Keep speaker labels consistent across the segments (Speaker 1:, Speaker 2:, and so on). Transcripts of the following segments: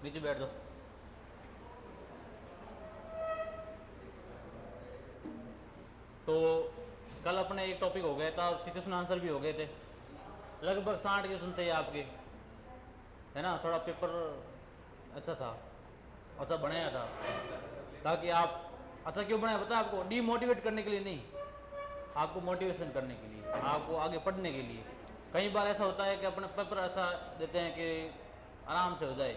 Speaker 1: नीचे बैठ जाओ। तो कल अपने एक टॉपिक हो गया था, उसके क्वेश्चन आंसर भी हो गए थे, लगभग 60 क्वेश्चन थे आपके, है ना। थोड़ा पेपर अच्छा था, अच्छा बनाया था, ताकि आप, अच्छा क्यों बनाया पता है आपको? डीमोटिवेट करने के लिए नहीं, आपको मोटिवेशन करने के लिए, आपको आगे पढ़ने के लिए। कई बार ऐसा होता है कि अपने पेपर ऐसा देते हैं कि आराम से हो जाए,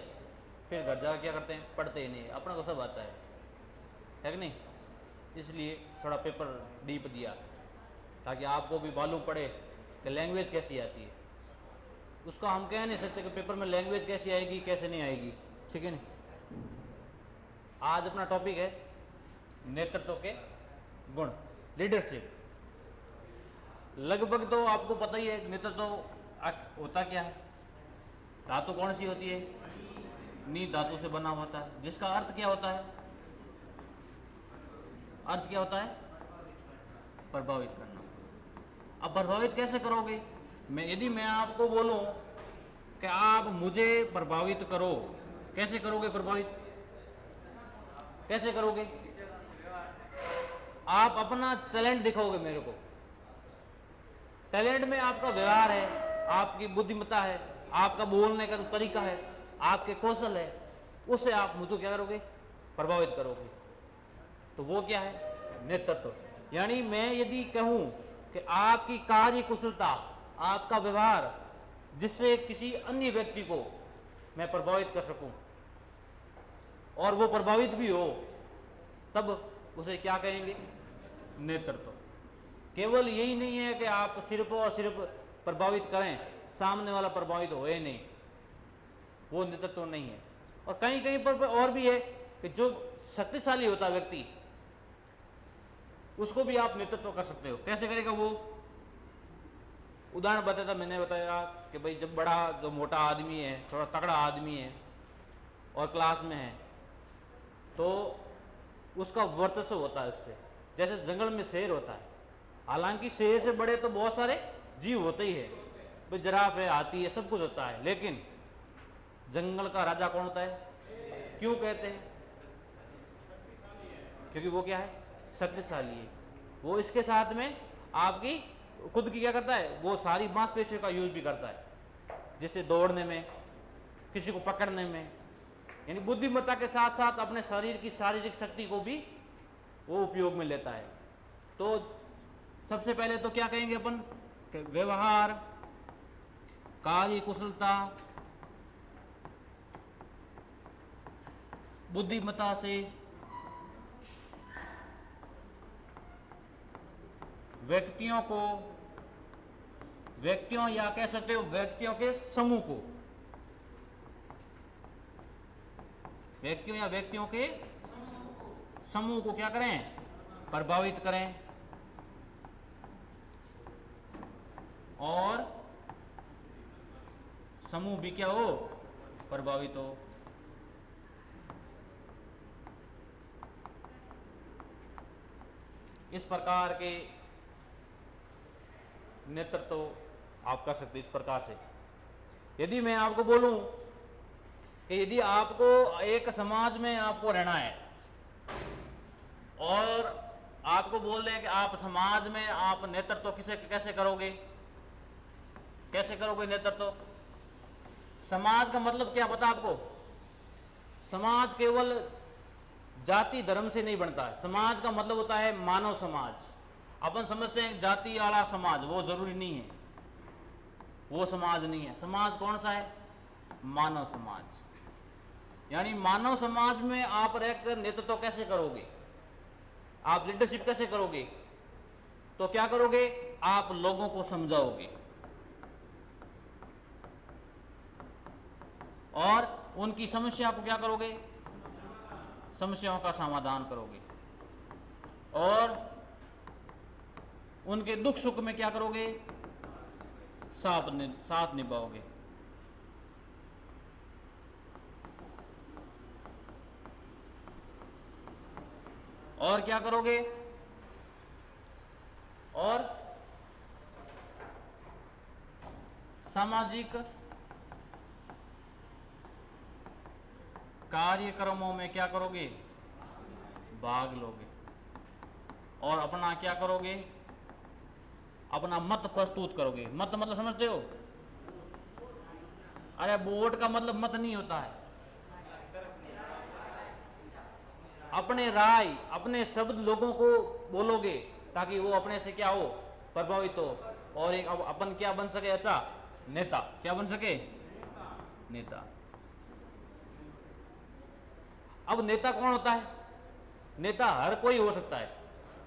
Speaker 1: फिर घर जाकर क्या करते हैं, पढ़ते ही नहीं, अपना को सब आता है कि नहीं। इसलिए थोड़ा पेपर डीप दिया, ताकि आपको भी मालूम पड़े कि लैंग्वेज कैसी आती है। उसका हम कह नहीं सकते कि पेपर में लैंग्वेज कैसी आएगी कैसे नहीं आएगी, ठीक है नहीं। आज अपना टॉपिक है नेतृत्व के गुण, लीडरशिप। लगभग तो आपको पता ही है नेतृत्व होता क्या है। धातु कौन सी होती है? नी धातु से बना होता है, जिसका अर्थ क्या होता है? अर्थ क्या होता है? प्रभावित करना। अब प्रभावित कैसे करोगे? यदि मैं आपको बोलूं कि आप मुझे प्रभावित करो, कैसे करोगे प्रभावित? कैसे करोगे? आप अपना टैलेंट दिखाओगे मेरे को। टैलेंट में आपका व्यवहार है, आपकी बुद्धिमत्ता है, आपका बोलने का जो तरीका है, आपके कौशल है, उससे आप मुझे क्या करोगे? प्रभावित करोगे। तो वो क्या है? नेतृत्व। यानी मैं यदि कहूं कि आपकी कार्य कुशलता, आपका व्यवहार, जिससे किसी अन्य व्यक्ति को मैं प्रभावित कर सकूं और वो प्रभावित भी हो, तब उसे क्या कहेंगे? नेतृत्व। केवल यही नहीं है कि आप सिर्फ और सिर्फ प्रभावित करें, सामने वाला प्रभावित होए नहीं, वो नेतृत्व नहीं है। और कहीं कहीं पर और भी है कि जो शक्तिशाली होता व्यक्ति, उसको भी आप नेतृत्व कर सकते हो। कैसे करेगा वो? उदाहरण बताया था, मैंने बताया कि भाई जब बड़ा जो मोटा आदमी है, थोड़ा तगड़ा आदमी है और क्लास में है, तो उसका वर्चस्व होता है उस पर। जैसे जंगल में शेर होता है, हालांकि शेर से बड़े तो बहुत सारे जीव होते ही है, भाई जिराफ है, हाथी है, सब कुछ होता है, लेकिन जंगल का राजा कौन होता है? क्यों कहते हैं? क्योंकि वो क्या है? शक्तिशाली है। वो इसके साथ में आपकी खुद की क्या करता है? वो सारी मांसपेशियों का यूज भी करता है, जैसे दौड़ने में, किसी को पकड़ने में। यानी बुद्धिमत्ता के साथ साथ अपने शरीर की शारीरिक शक्ति को भी वो उपयोग में लेता है। तो सबसे पहले तो क्या कहेंगे अपन? व्यवहार, कार्य कुशलता, बुद्धिमत्ता से व्यक्तियों या कह सकते हो व्यक्तियों के समूह को, व्यक्तियों के समूह को क्या करें? प्रभावित करें। और समूह भी क्या हो? प्रभावित हो। इस प्रकार के नेतृत्व आप कर सकते, इस प्रकार से। यदि मैं आपको बोलूं कि यदि आपको एक समाज में आपको रहना है और आपको बोल दें कि आप समाज में आप नेतृत्व कैसे करोगे? कैसे करोगे नेतृत्व? समाज का मतलब क्या पता आपको? समाज केवल जाति धर्म से नहीं बनता है। समाज का मतलब होता है मानव समाज। अपन समझते हैं जाति वाला समाज, वो जरूरी नहीं है, वो समाज नहीं है। समाज कौन सा है? मानव समाज। यानी मानव समाज में आप रहकर नेतृत्व कैसे करोगे? आप लीडरशिप कैसे करोगे? तो क्या करोगे? आप लोगों को समझाओगे और उनकी समस्या को क्या करोगे? समस्याओं का समाधान करोगे और उनके दुख सुख में क्या करोगे? साथ निभाओगे। और क्या करोगे? और सामाजिक कार्यक्रमों में क्या करोगे, भाग लोगे, और अपना क्या करोगे, अपना मत प्रस्तुत करोगे। मत मतलब समझते हो? अरे वोट का मतलब मत नहीं होता है, अपने राय अपने शब्द लोगों को बोलोगे ताकि वो अपने से क्या हो, प्रभावित हो, और एक अपन क्या बन सके, अच्छा नेता, क्या बन सके, नेता। अब नेता कौन होता है? नेता हर कोई हो सकता है,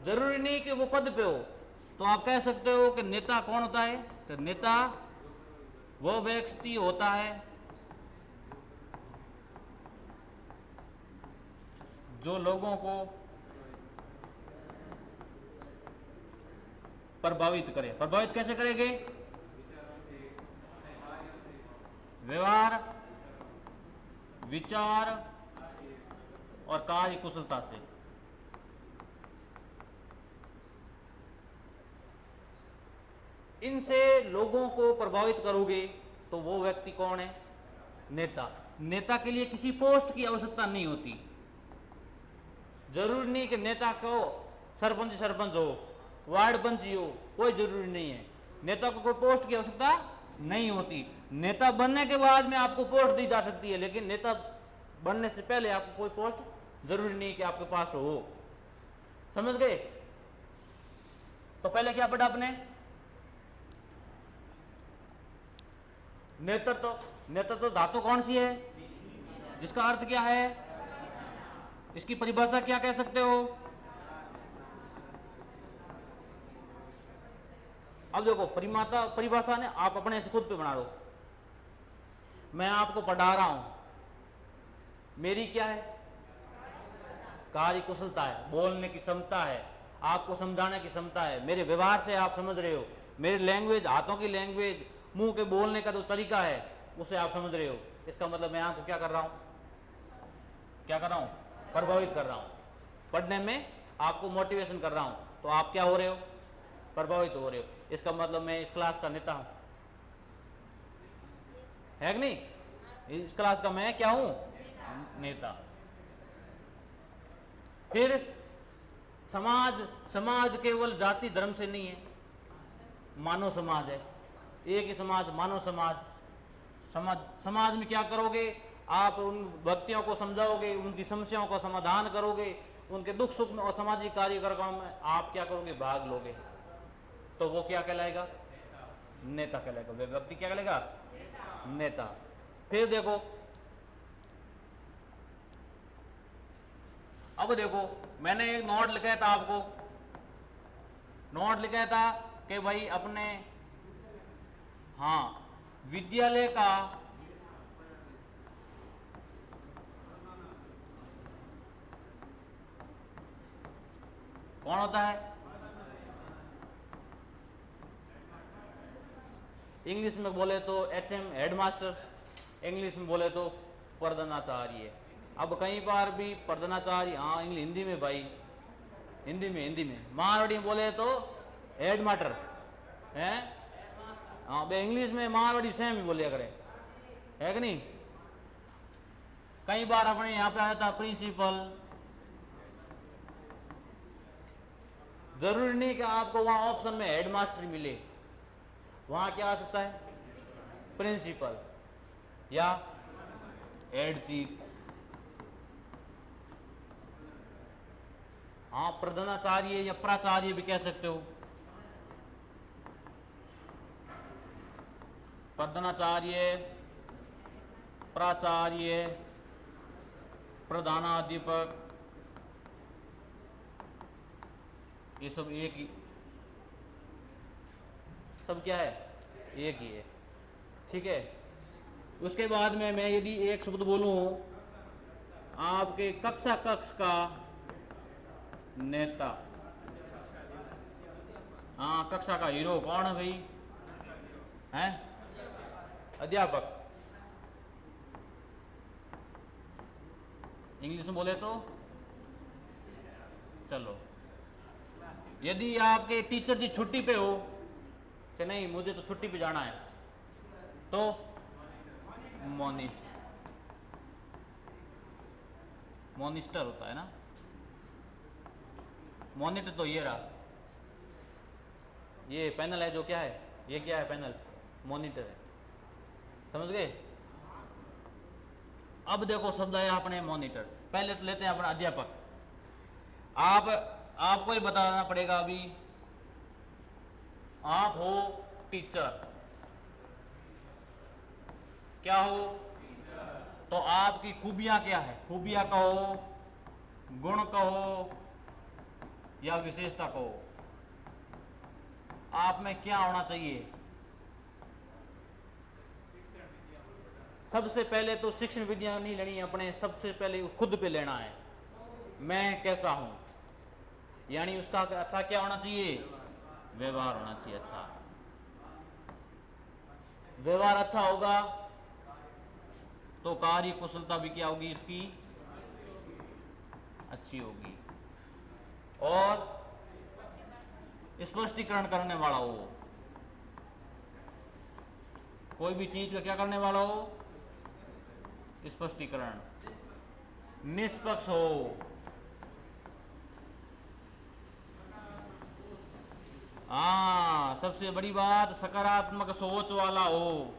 Speaker 1: जरूरी नहीं कि वो पद पे हो। तो आप कह सकते हो कि नेता कौन होता है? तो नेता वो व्यक्ति होता है जो लोगों को प्रभावित करे। प्रभावित कैसे करेंगे? व्यवहार, विचार और कार्य कुशलता से। इनसे लोगों को प्रभावित करोगे तो वो व्यक्ति कौन है? नेता। नेता के लिए किसी पोस्ट की आवश्यकता नहीं होती, जरूरी नहीं कि नेता को सरपंच हो, वार्ड पंच हो, कोई जरूरी नहीं है। नेता को कोई पोस्ट की आवश्यकता नहीं होती। नेता बनने के बाद में आपको पोस्ट दी जा सकती है, लेकिन नेता बनने से पहले आपको कोई पोस्ट जरूरी नहीं कि आपके पास हो। समझ गए? तो पहले क्या पढ़ा आपने? नेतृत्व। नेतृत्व धातु कौन सी है, जिसका अर्थ क्या है, इसकी परिभाषा क्या कह सकते हो? अब देखो, परिभाषा ने आप अपने से खुद पे बना लो। मैं आपको पढ़ा रहा हूं, मेरी क्या है, कार्य कुशलता है, बोलने की क्षमता है, आपको समझाने की क्षमता है, मेरे व्यवहार से आप समझ रहे हो, मेरी लैंग्वेज, हाथों की लैंग्वेज, मुंह के बोलने का जो तरीका है उसे आप समझ रहे हो। इसका मतलब मैं आपको क्या कर रहा हूं, क्या कर रहा हूं, प्रभावित कर रहा हूं, पढ़ने में आपको मोटिवेशन कर रहा हूं, तो आप क्या हो रहे हो, प्रभावित हो रहे हो। इसका मतलब मैं इस क्लास का नेता हूं, है कि नहीं? इस क्लास का मैं क्या हूं, नेता। फिर समाज केवल जाति धर्म से नहीं है, मानव समाज है, एक ही समाज, मानव समाज। समाज में क्या करोगे, आप उन व्यक्तियों को समझाओगे, उनकी समस्याओं का समाधान करोगे, उनके दुख सुख और सामाजिक कार्यक्रमों में आप क्या करोगे, भाग लोगे। तो वो क्या कहलाएगा, नेता कहलाएगा। वे व्यक्ति क्या कहलाएगा, नेता। फिर देखो, अब देखो, मैंने एक नोट लिखा था आपको, नोट लिखा था कि भाई अपने, हाँ, विद्यालय का कौन होता है, इंग्लिश में बोले तो HM हेडमास्टर, इंग्लिश में बोले तो प्रधानाचार्य। अब कई बार भी प्रधानाचार्य, हाँ इंग्लिश, हिंदी में भाई, हिंदी में मारवाड़ी में बोले तो हेडमास्टर है, हाँ बे इंग्लिश में मारवाड़ी सेम ही बोलिया करे, है कि नहीं? कई बार अपने यहाँ पे आया था प्रिंसिपल। जरूरी नहीं कि आपको वहां ऑप्शन में हेडमास्टर मिले, वहां क्या आ सकता है, प्रिंसिपल या हेड चीफ। हाँ, प्रधानाचार्य या प्राचार्य भी कह सकते हो। प्रधानाचार्य, प्राचार्य, प्रधानाध्यापक, ये सब एक ही, सब क्या है, एक ही है। ठीक है। उसके बाद में मैं यदि एक शब्द बोलूं, आपके कक्षा कक्ष का नेता, हाँ कक्षा का हीरो कौन है भाई, हैं, अध्यापक। इंग्लिश में बोले तो, चलो, यदि आपके टीचर जी छुट्टी पे हो कि नहीं मुझे तो छुट्टी पे जाना है, तो मोनिस्ट। मॉनिटर होता है ना, मॉनिटर तो ये रहा, ये पैनल है जो क्या है, ये क्या है पैनल, मॉनिटर है, समझ गए। अब देखो शब्द आया अपने मॉनिटर, पहले तो लेते हैं अपना अध्यापक। आपको ही बताना पड़ेगा अभी, आप हो टीचर, क्या हो, तो आपकी खूबियां क्या है, खूबियां कहो, गुण कहो या विशेषता कहो, आप में क्या होना चाहिए। सबसे पहले तो शिक्षण विद्या नहीं लेनी है अपने, सबसे पहले खुद पे लेना है, मैं कैसा हूं, यानी उसका अच्छा क्या होना चाहिए, व्यवहार होना चाहिए अच्छा। व्यवहार अच्छा होगा तो कार्य कुशलता भी क्या होगी इसकी, अच्छी होगी। और स्पष्टीकरण करने वाला हो, कोई भी चीज का क्या करने वाला हो, स्पष्टीकरण। निष्पक्ष हो, हाँ सबसे बड़ी बात, सकारात्मक सोच वाला हो,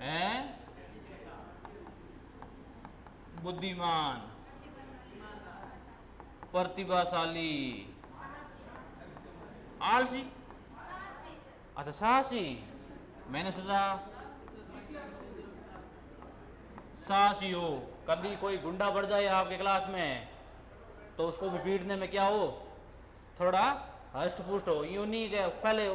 Speaker 1: हैं, बुद्धिमान, प्रतिभाशाली, आलसी, अच्छा साहसी, मैंने सोचा साहसी हो। कभी कोई गुंडा बढ़ जाए आपके क्लास में तो उसको भी पीटने में क्या हो, थोड़ा हष्ट पुष्ट हो, यूं नहीं के पहले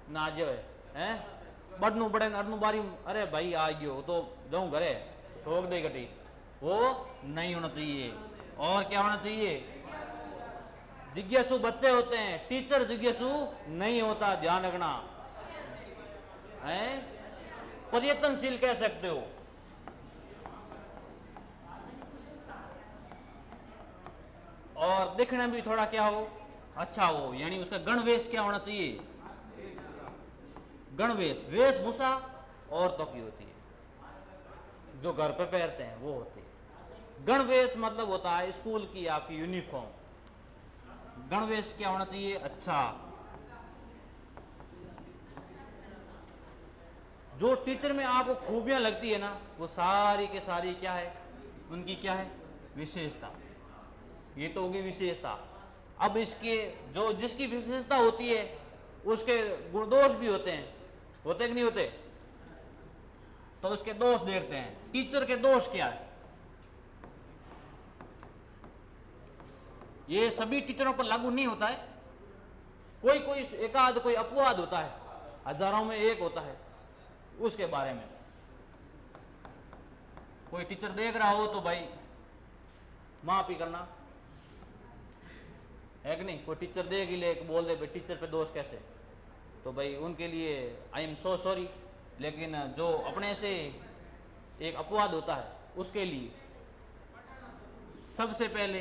Speaker 1: ना जो है बड़नू बड़े अड़नू बारी, अरे भाई आ गयो तो जाऊं घरे ठोक दे गटी, वो नहीं होना चाहिए। और क्या होना चाहिए, जिज्ञासु बच्चे होते हैं, टीचर जिज्ञासु नहीं होता, ध्यान रखना है, प्रयत्नशील कह सकते हो। और दिखने भी थोड़ा क्या हो, अच्छा हो, यानी उसका गणवेश क्या होना चाहिए, गणवेश, वेशभूषा औरतों की होती है, जो घर पे पहनते हैं वो होती है। गणवेश मतलब होता है स्कूल की आपकी यूनिफॉर्म, गणवेश क्या होना चाहिए, अच्छा। जो टीचर में आपको खूबियां लगती है ना, वो सारी के सारी क्या है, उनकी क्या है, विशेषता। ये तो होगी विशेषता। अब इसके जो जिसकी विशेषता होती है उसके गुण दोष भी होते हैं, होते कि नहीं होते, तो उसके दोष देखते हैं। टीचर के दोष क्या है, ये सभी टीचरों पर लागू नहीं होता है, कोई कोई एकाध कोई अपवाद होता है, हजारों में एक होता है, उसके बारे में कोई टीचर देख रहा हो तो भाई माफ ही करना है कि नहीं। कोई टीचर देख ही ले, बोल दे भाई टीचर पे दोष कैसे, तो भाई उनके लिए आई एम सो सॉरी। लेकिन जो अपने से एक अपवाद होता है उसके लिए सबसे पहले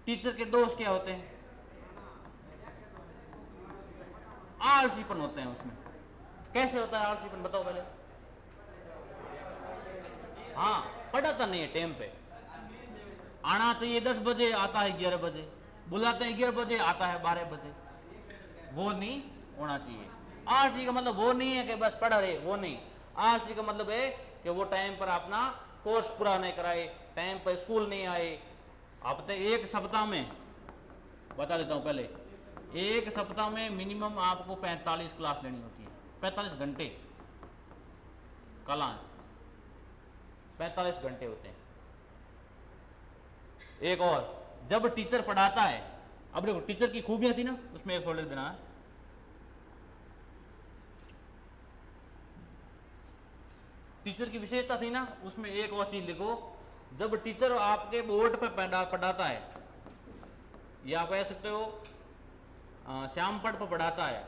Speaker 1: टीचर के दोष क्या होते हैं, आलसीपन होते हैं उसमें। कैसे होता है आलसीपन, बताओ पहले। हाँ, पढ़ाता नहीं है टाइम पे, आना चाहिए 10 बजे, आता है 11 बजे, बुलाते हैं 11 बजे, आता है 12 बजे, वो नहीं होना चाहिए। आलसी का मतलब वो नहीं है कि बस पढ़ रहे, वो नहीं। आलसी का मतलब है कि वो टाइम पर अपना कोर्स पूरा नहीं कराए, टाइम पर स्कूल नहीं आए। हफ्ते एक सप्ताह में बता देता हूं पहले, एक सप्ताह में मिनिमम आपको 45 क्लास लेनी होती है, 45 घंटे क्लास, 45 घंटे होते हैं। एक और, जब टीचर पढ़ाता है, अब देखो टीचर की खूबियां थी ना, उसमें एक और लिख देना है, टीचर की विशेषता थी ना, उसमें एक और चीज लिखो। जब टीचर आपके बोर्ड पर पढ़ाता है, या आप कह सकते हो श्यामपट पर पढ़ाता है,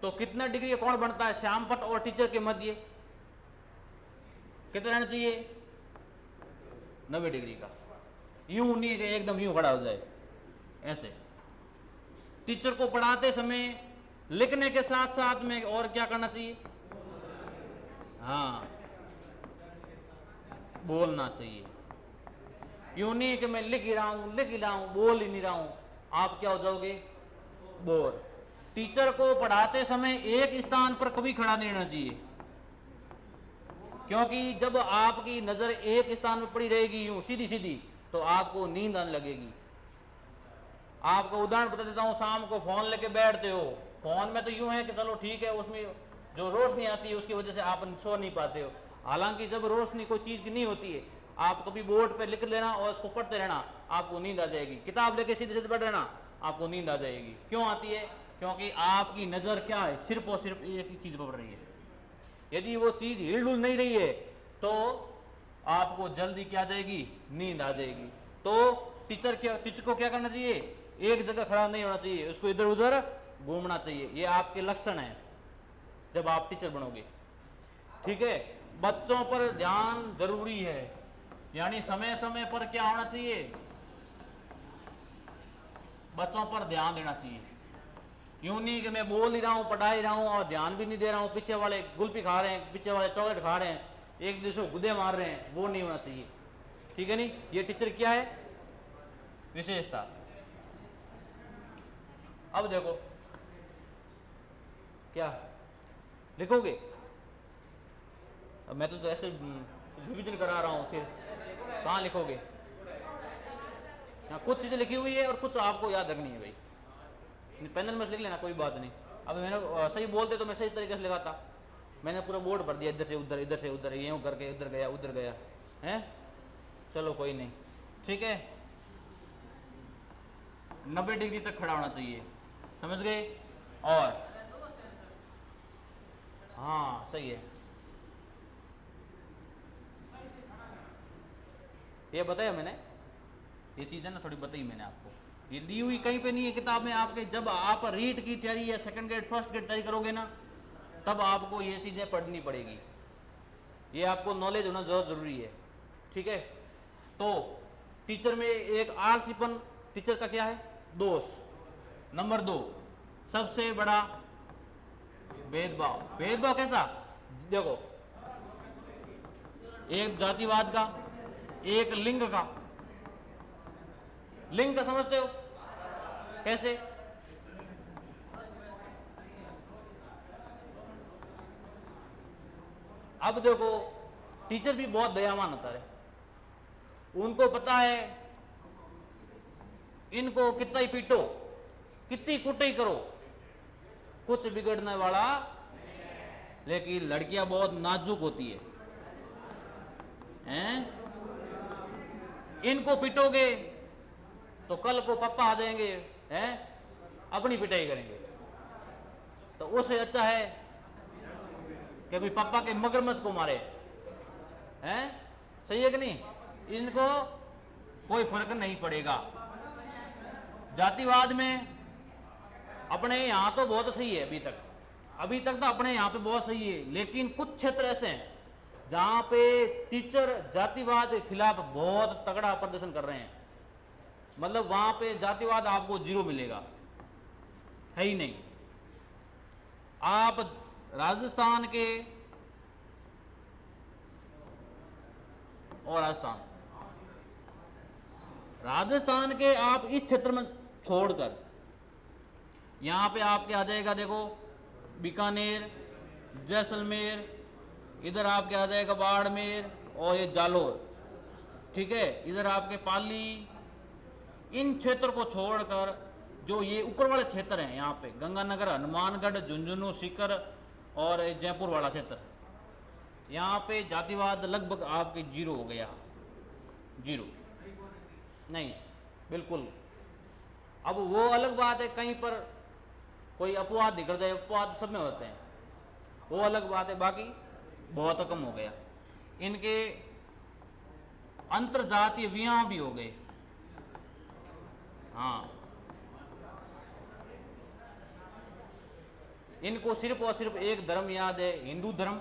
Speaker 1: तो कितना डिग्री कौन बनता है, श्यामपट और टीचर के मध्य कितना रहना चाहिए, 90 डिग्री का। यूं नहीं कि एकदम यूं खड़ा हो जाए, ऐसे टीचर को पढ़ाते समय लिखने के साथ साथ में और क्या करना चाहिए? हाँ, बोलना चाहिए। यूं नहीं कि मैं लिख ही रहा हूं बोल ही नहीं रहा हूं, आप क्या हो जाओगे? बोर। टीचर को पढ़ाते समय एक स्थान पर कभी खड़ा नहीं रहना चाहिए, क्योंकि जब आपकी नजर एक स्थान पर पड़ी रहेगी यूं सीधी सीधी, तो आपको नींद आने लगेगी। आपको उदाहरण बता देता हूं, शाम को फोन लेके बैठते हो, फोन में तो यूं है कि चलो ठीक है, उसमें जो रोशनी आती है उसकी वजह से आप सो नहीं पाते हो। हालांकि जब रोशनी कोई चीज की नहीं होती है, आप कभी बोर्ड पे लिख लेना और उसको पढ़ते रहना, आपको नींद आ जाएगी। किताब लेके सीधे सीधे पढ़ रहना, आपको नींद आ जाएगी। क्यों आती है? क्योंकि आपकी नजर क्या है? सिर्फ और सिर्फ एक ही चीज पर पड़ रही है। यदि वो चीज हिलडुल नहीं रही है तो आपको जल्दी क्या आ जाएगी? नींद आ जाएगी। तो टीचर को क्या करना चाहिए? एक जगह खड़ा नहीं होना चाहिए, उसको इधर उधर घूमना चाहिए। ये आपके लक्षण है जब आप टीचर बनोगे, ठीक है। बच्चों पर ध्यान जरूरी है, यानी समय समय पर क्या होना चाहिए? बच्चों पर ध्यान देना चाहिए। यूं नहीं कि मैं बोल ही रहा हूं, पढ़ा ही रहा हूं और ध्यान भी नहीं दे रहा हूं, पीछे वाले गुल्फी खा रहे हैं, पीछे वाले चॉकलेट खा रहे हैं, एक दूसरे को गुदे मार रहे हैं, वो नहीं होना चाहिए, ठीक है। नहीं, ये टीचर क्या है? विशेषता। अब देखो क्या लिखोगे? अब मैं तो ऐसे रिविजन करा रहा हूं, फिर कहाँ लिखोगे? हाँ, कुछ चीजें लिखी हुई है और कुछ आपको याद रखनी है भाई। पेन में लिख लेना, कोई बात नहीं। अब मैंने सही बोलते तो मैं सही तरीके से लिखाता, मैंने पूरा बोर्ड भर दिया, इधर से उधर, इधर से उधर, यूं करके इधर गया उधर गया है। चलो कोई नहीं, ठीक है। 90 डिग्री तक खड़ा होना चाहिए, समझ गए? और हाँ सही है, ये बताया मैंने, ये चीज़ है ना थोड़ी बताई मैंने आपको, ये दी हुई कहीं पे नहीं है किताब में आपके। जब आप रीट की तैयारी या सेकंड ग्रेड फर्स्ट ग्रेड तैयारी करोगे ना, तब आपको ये चीज़ें पढ़नी पड़ेगी, ये आपको नॉलेज होना जरूरी है, ठीक है। तो टीचर में एक आलसीपन टीचर का क्या है? दोष। नंबर 2, सबसे बड़ा भेदभाव। भेदभाव कैसा? देखो, एक जातिवाद का, एक लिंग का। लिंग का समझते हो कैसे? अब देखो, टीचर भी बहुत दयावान होता है, उनको पता है इनको कितना ही पीटो, कितनी कुटाई करो, कुछ बिगड़ने वाला। लेकिन लड़कियां बहुत नाजुक होती है, हैं? इनको पीटोगे तो कल को पापा आ जाएंगे, हैं? अपनी पिटाई करेंगे। तो उससे अच्छा है कि भाई पापा के मगरमच्छ को मारे, हैं? सही है कि नहीं? इनको कोई फर्क नहीं पड़ेगा। जातिवाद में अपने यहां तो बहुत सही है, अभी तक तो अपने यहां पे बहुत सही है, लेकिन कुछ क्षेत्र ऐसे हैं जहां पे टीचर जातिवाद के खिलाफ बहुत तगड़ा प्रदर्शन कर रहे हैं। मतलब वहां पे जातिवाद आपको 0 मिलेगा, है ही नहीं। आप राजस्थान के और राजस्थान के आप इस क्षेत्र में छोड़कर यहां पे आपके आ जाएगा, देखो बीकानेर, जैसलमेर, इधर आपके आ जाएगा बाड़मेर और ये जालोर, ठीक है। इधर आपके पाली, इन क्षेत्र को छोड़कर जो ये ऊपर वाले क्षेत्र हैं, यहाँ पे गंगानगर, हनुमानगढ़, झुंझुनू, सीकर और जयपुर वाला क्षेत्र, यहाँ पे जातिवाद लगभग आपके 0 हो गया, 0 नहीं, बिल्कुल। अब वो अलग बात है, कहीं पर कोई अपवाद निकल जाए, अपवाद सब में होते हैं, वो अलग बात है, बाकी बहुत कम हो गया। इनके अंतरजातीय विवाह भी हो गए, हाँ। इनको सिर्फ और सिर्फ एक धर्म याद है, हिंदू धर्म,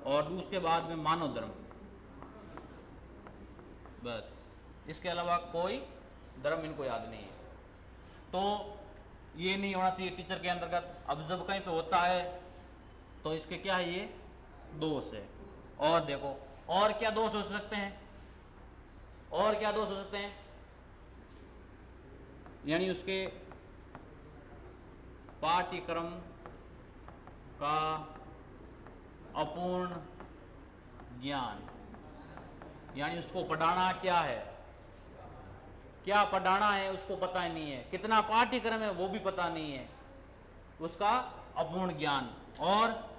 Speaker 1: और उसके बाद में मानव धर्म, बस। इसके अलावा कोई धर्म इनको याद नहीं है। तो ये नहीं होना चाहिए टीचर के अंतर्गत। अब जब कहीं पे होता है तो इसके क्या है, ये दोष है। और देखो और क्या दोष हो सकते हैं, और क्या दोष हो सकते हैं, यानी उसके पाठ्यक्रम का अपूर्ण ज्ञान, यानी उसको पढ़ाना क्या है, क्या पढ़ाना है उसको पता ही नहीं है, कितना पाठ्यक्रम है वो भी पता नहीं है, उसका अपूर्ण ज्ञान और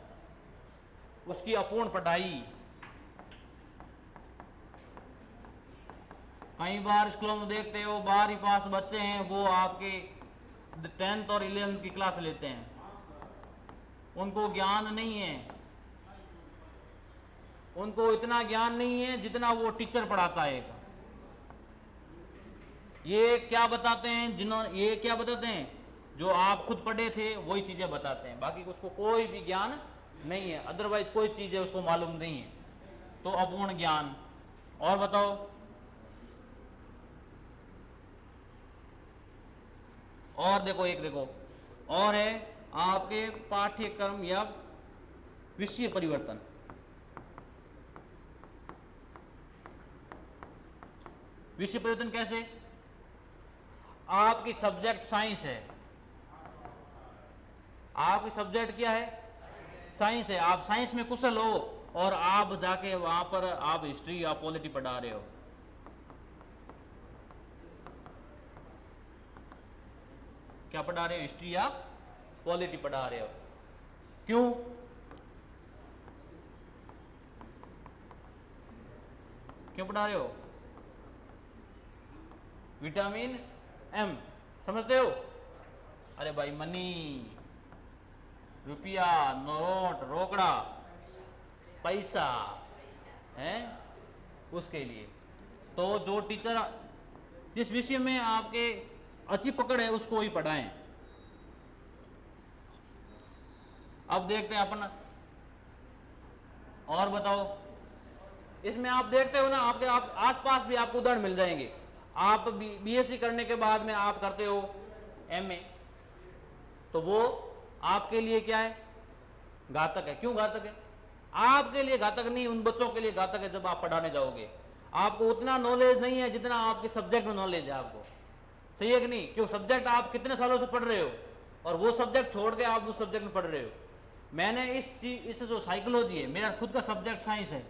Speaker 1: उसकी अपूर्ण पढ़ाई। कई बार स्कूलों में देखते हो 12वीं पास बच्चे हैं, वो आपके 10th और 11th की क्लास लेते हैं, उनको ज्ञान नहीं है, उनको इतना ज्ञान नहीं है जितना वो टीचर पढ़ाता है। ये क्या बताते हैं, ये क्या बताते हैं, जो आप खुद पढ़े थे वही चीजें बताते हैं, बाकी उसको कोई भी ज्ञान नहीं है, अदरवाइज कोई चीज है उसको मालूम नहीं है, तो अपूर्ण ज्ञान। और बताओ, और देखो एक देखो और है आपके पाठ्यक्रम या विषय परिवर्तन। विषय परिवर्तन कैसे, आपकी सब्जेक्ट साइंस है, आपकी सब्जेक्ट क्या है, साइंस है, आप साइंस में कुशल हो और आप जाके वहां पर आप हिस्ट्री या पॉलिटी पढ़ा रहे हो, क्या पढ़ा रहे हो, हिस्ट्री या पॉलिटी पढ़ा रहे हो। क्यों, क्यों पढ़ा रहे हो, विटामिन एम समझते हो, अरे भाई मनी, रुपया, नोट, रोकड़ा, पैसा है, उसके लिए। तो जो टीचर जिस विषय में आपके अच्छी पकड़ है उसको ही पढ़ाएं। अब देखते हैं अपन, और बताओ, इसमें आप देखते हो ना, आपके आप आसपास भी आपको उदाहरण मिल जाएंगे। आप बीएससी करने के बाद में आप करते हो एमए, तो वो आपके लिए क्या है, घातक है। क्यों घातक है, आपके लिए घातक नहीं, उन बच्चों के लिए घातक है। जब आप पढ़ाने जाओगे आपको उतना नॉलेज नहीं है जितना आपके सब्जेक्ट में नॉलेज है आपको, सही है कि नहीं। क्यों, सब्जेक्ट आप कितने सालों से पढ़ रहे हो और वो सब्जेक्ट छोड़ के आप उस सब्जेक्ट में पढ़ रहे हो। मैंने इस जो साइकोलॉजी है, मेरा खुद का सब्जेक्ट साइंस है,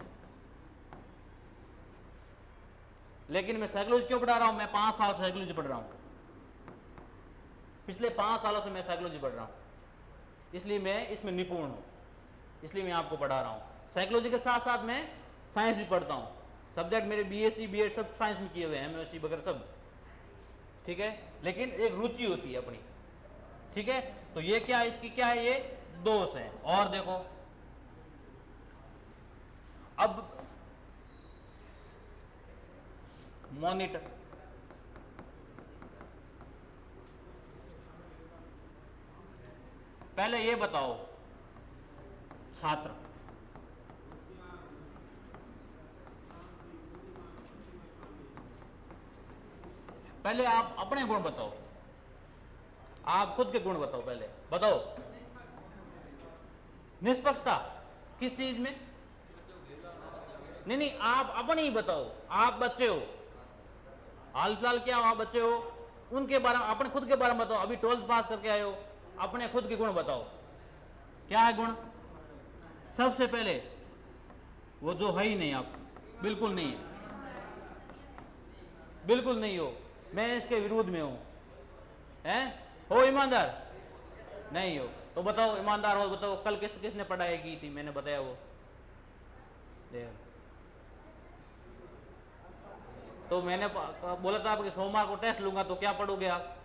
Speaker 1: लेकिन मैं साइकोलॉजी क्यों पढ़ा रहा हूं, मैं 5 साल साइकोलॉजी पढ़ रहा हूं, पिछले 5 सालों से मैं साइकोलॉजी पढ़ रहा हूं, इसलिए मैं इसमें निपुण हूं, इसलिए मैं आपको पढ़ा रहा हूं। साइकोलॉजी के साथ साथ मैं साइंस भी पढ़ता हूं, सब्जेक्ट मेरे बीएससी बीएड सब साइंस में किए हुए हैं, एमएससी वगैरह सब, ठीक है, लेकिन एक रुचि होती है अपनी, ठीक है। तो ये क्या है, इसकी क्या है, ये दोष है। और देखो अब मॉनिटर, पहले ये बताओ छात्र, पहले आप अपने गुण बताओ, आप खुद के गुण बताओ, पहले बताओ। निष्पक्षता किस चीज में, नहीं, आप अपने ही बताओ, आप बच्चे हो, हाल फिलहाल क्या हो, आप बच्चे हो, उनके बारे में, अपने खुद के बारे में बताओ। अभी 12th पास करके आए हो, अपने खुद के गुण बताओ, क्या है गुण। सबसे पहले वो जो है ही नहीं, आप बिल्कुल नहीं है, बिल्कुल नहीं हो, मैं इसके विरोध में हूं, हैं, हो ईमानदार नहीं हो, तो बताओ ईमानदार हो, बताओ कल किसने पढ़ाई की थी, मैंने बताया वो, तो मैंने बोला था आपके सोमवार को टेस्ट लूंगा, तो क्या पढ़ोगे आप।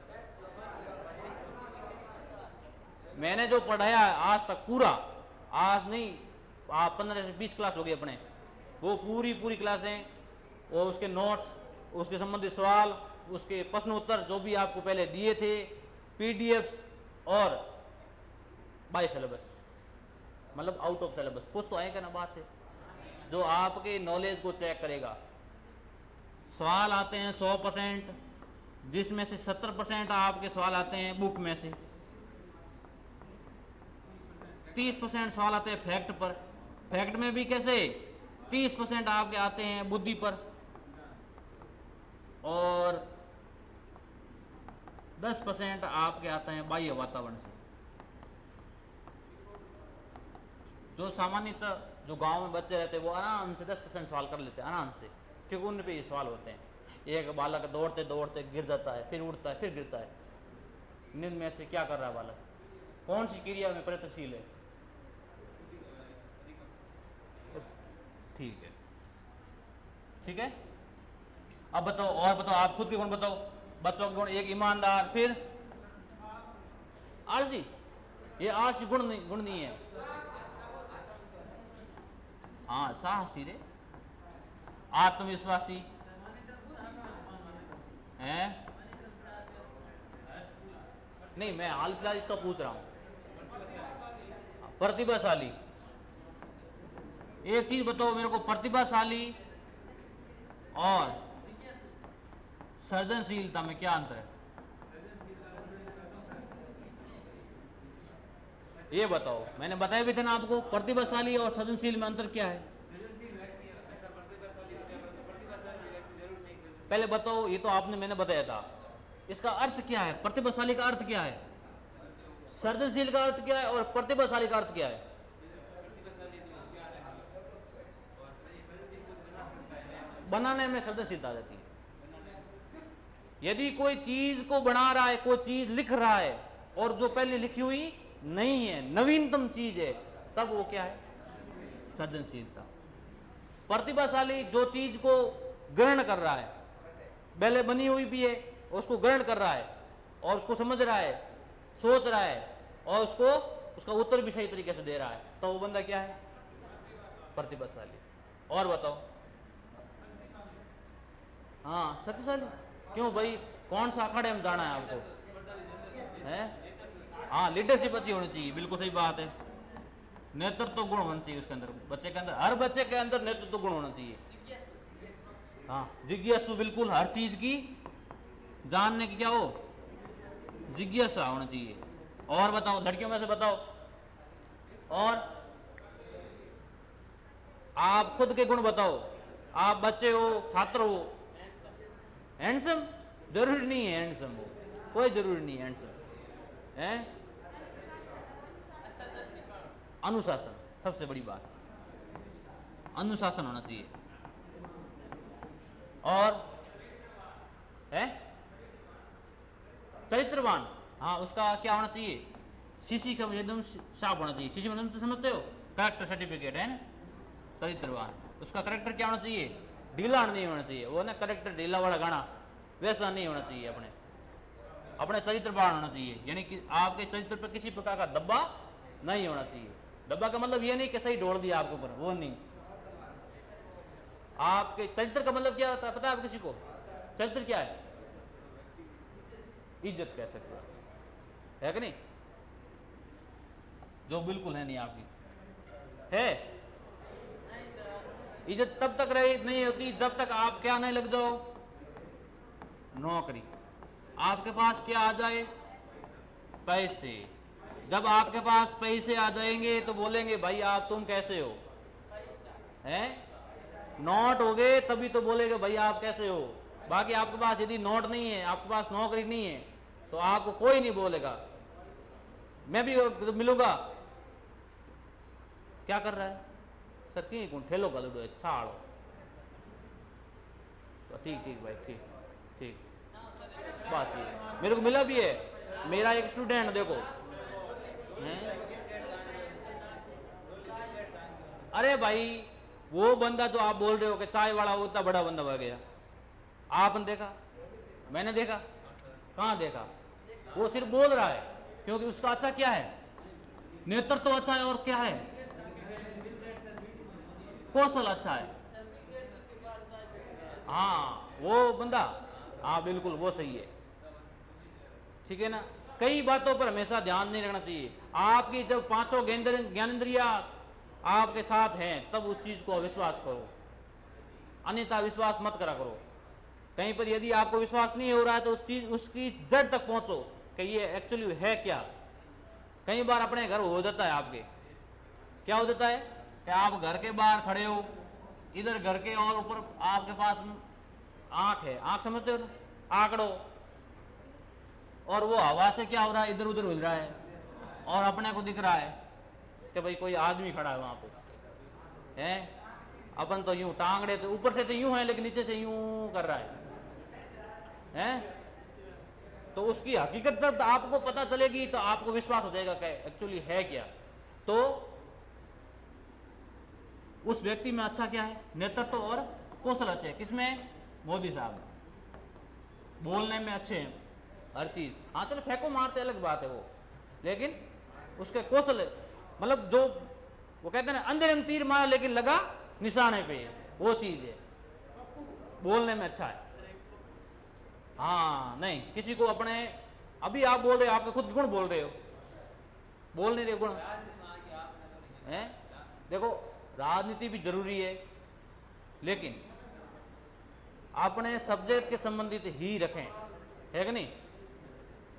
Speaker 1: मैंने जो पढ़ाया आज तक पूरा, आज नहीं, आप 15 से 20 क्लास हो गई अपने, वो पूरी क्लासें, वो उसके नोट्स, उसके संबंधित सवाल, उसके प्रश्न उत्तर जो भी आपको पहले दिए थे, पीडीएफ्स और बाय सिलेबस, मतलब आउट ऑफ सिलेबस, कुछ तो आएगा ना बात से, जो आपके नॉलेज को चेक करेगा। सवाल आते हैं 100%, जिसमें से 70% आपके सवाल आते हैं बुक में से, 30% सवाल आते हैं फैक्ट पर। फैक्ट में भी कैसे 30% आपके आते हैं बुद्धि पर, और 10% आपके आते हैं बाह्य वातावरण से। जो सामान्यतः जो गांव में बच्चे रहते हैं वो आराम से 10% सवाल कर लेते हैं आराम से, क्योंकि उन पे ये सवाल होते हैं। एक बालक दौड़ते दौड़ते गिर जाता है, फिर उठता है, फिर गिरता है। नींद में से क्या कर रहा है बालक, कौन सी क्रिया में प्रयत्नशील है? ठीक है, ठीक है। अब बताओ, और बताओ, आप खुद के गुण बताओ। बच्चों के गुण, एक ईमानदार, फिर आलसी। ये आलसी गुण नहीं है। हाँ, साहसी रे, आत्मविश्वासी है। नहीं, मैं हाल फिलहाल इसका पूछ रहा हूं। प्रतिभाशाली, एक चीज बताओ मेरे को, प्रतिभाशाली और सृजनशीलता में क्या अंतर है? ये बताओ। मैंने बताया भी था ना आपको, प्रतिभाशाली और सृजनशील में अंतर क्या है? पहले बताओ, ये तो आपने मैंने बताया था। इसका अर्थ क्या है? प्रतिभाशाली का अर्थ क्या है? सृजनशील का अर्थ क्या है? और प्रतिभाशाली का अर्थ क्या है? बनाने में सृजनशीलता आ जाती है। यदि कोई चीज को बना रहा है, कोई चीज लिख रहा है और जो पहले लिखी हुई नहीं है, नवीनतम चीज है, तब वो क्या है? सृजनशीलता। प्रतिभाशाली जो चीज को ग्रहण कर रहा है, पहले बनी हुई भी है, उसको ग्रहण कर रहा है और उसको समझ रहा है, सोच रहा है और उसको उसका उत्तर भी सही तरीके से दे रहा है, तो वो बंदा क्या है? प्रतिभाशाली। और बताओ। हाँ, शक्तिशाली। क्यों भाई, कौन सा अखाड़े में जाना है आपको? है? हाँ, लीडरशिप अच्छी होनी चाहिए, बिल्कुल सही बात है। नेतृत्व गुण होना चाहिए उसके अंदर, बच्चे के अंदर, हर बच्चे के अंदर नेतृत्व गुण होना चाहिए। हाँ, जिज्ञासु, बिल्कुल हर चीज की जानने की क्या हो? जिज्ञासा होना चाहिए। और बताओ, लड़कियों में से बताओ। और आप खुद के गुण बताओ। आप बच्चे हो, छात्र हो। हैंडसम? जरूरी नहीं है हैंडसम हो, कोई जरूरी नहीं है हैंडसम है। अनुशासन सबसे बड़ी बात, अनुशासन होना चाहिए। और है चरित्रवान। हाँ, उसका क्या होना चाहिए? सीसी का एकदम साफ होना चाहिए। सीसी मतलब तो समझते हो, करेक्टर सर्टिफिकेट है ना। चरित्रवान, उसका करेक्टर क्या होना चाहिए? ढीला नहीं होना चाहिए। वो ना करेक्टर ढीला वाला गाना, वैसा नहीं होना चाहिए। अपने चरित्रवान होना चाहिए, यानी कि आपके चरित्र पर किसी प्रकार का दब्बा नहीं होना चाहिए। दब्बा का मतलब ये नहीं कि सही ढोल दिया आपके ऊपर, वो नहीं। आपके चरित्र का मतलब क्या होता है पता है आप किसी को? चरित्र क्या है? इज्जत कह सकते हो, है कि नहीं? जो बिल्कुल है नहीं आपकी है। इज्जत तब तक रही नहीं होती जब तक आप क्या नहीं लग जाओ? नौकरी। आपके पास क्या आ जाए? पैसे। जब आपके पास पैसे आ जाएंगे तो बोलेंगे भाई आप तुम कैसे हो, हैं? नोट हो गए तभी तो बोलेंगे भाई आप कैसे हो। बाकी आपके पास यदि नोट नहीं है, आपके पास नौकरी नहीं है, तो आपको कोई नहीं बोलेगा। मैं भी मिलूंगा, क्या कर रहा है सर? तीन ठेलो गल दो, छाड़ो। तो ठीक ठीक भाई, ठीक ठीक बात ठीक। मेरे को मिला भी है, मेरा एक स्टूडेंट देखो है? अरे भाई वो बंदा जो आप बोल रहे हो कि चाय वाला, वो इतना बड़ा बंदा हो गया, आपने देखा? मैंने देखा? कहाँ देखा? वो सिर्फ बोल रहा है, क्योंकि उसका अच्छा क्या है? नेतृत्व तो अच्छा है, और क्या है? कौशल अच्छा है। हाँ, वो बंदा, हाँ बिल्कुल वो सही है, ठीक है ना। कई बातों पर हमेशा ध्यान नहीं रखना चाहिए। आपकी जब पांचों ज्ञानेंद्रिया आपके साथ हैं, तब उस चीज को अविश्वास करो, अन्यथा विश्वास मत करा करो। कहीं पर यदि आपको विश्वास नहीं हो रहा है तो उस चीज उसकी जड़ तक पहुंचो कि ये एक्चुअली है क्या। कई बार अपने घर हो जाता है आपके, क्या हो जाता है कि आप घर के बाहर खड़े हो, इधर घर के और ऊपर आपके पास आंख है, आंख समझते हो ना, आंकड़ो, और वो हवा से क्या हो रहा है, इधर उधर हिल रहा है और अपने को दिख रहा है कि भाई कोई आदमी खड़ा है वहां पे है। अपन तो यूं टांगड़े तो ऊपर से तो यूं है लेकिन नीचे से यूं कर रहा है? तो उसकी हकीकत जब आपको पता चलेगी तो आपको विश्वास हो जाएगा कि एक्चुअली है क्या। तो उस व्यक्ति में अच्छा क्या है, नेतृत्व और कौशल अच्छे हैं। किसमें? मोदी साहब बोलने में अच्छे हैं, हर चीज। हाँ चलो फेंको मारते अलग बात है वो, लेकिन उसके कौशल, मतलब जो वो कहते हैं ना अंधेरे में तीर मारा लेकिन लगा निशाने पे, वो चीज है। बोलने में अच्छा है। हाँ नहीं किसी को अपने, अभी आप बोल रहे हो, आपके खुद गुण बोल रहे हो, बोल नहीं रहे गुण है। देखो राजनीति भी जरूरी है लेकिन अपने सब्जेक्ट के संबंधित ही रखें, है कि नहीं।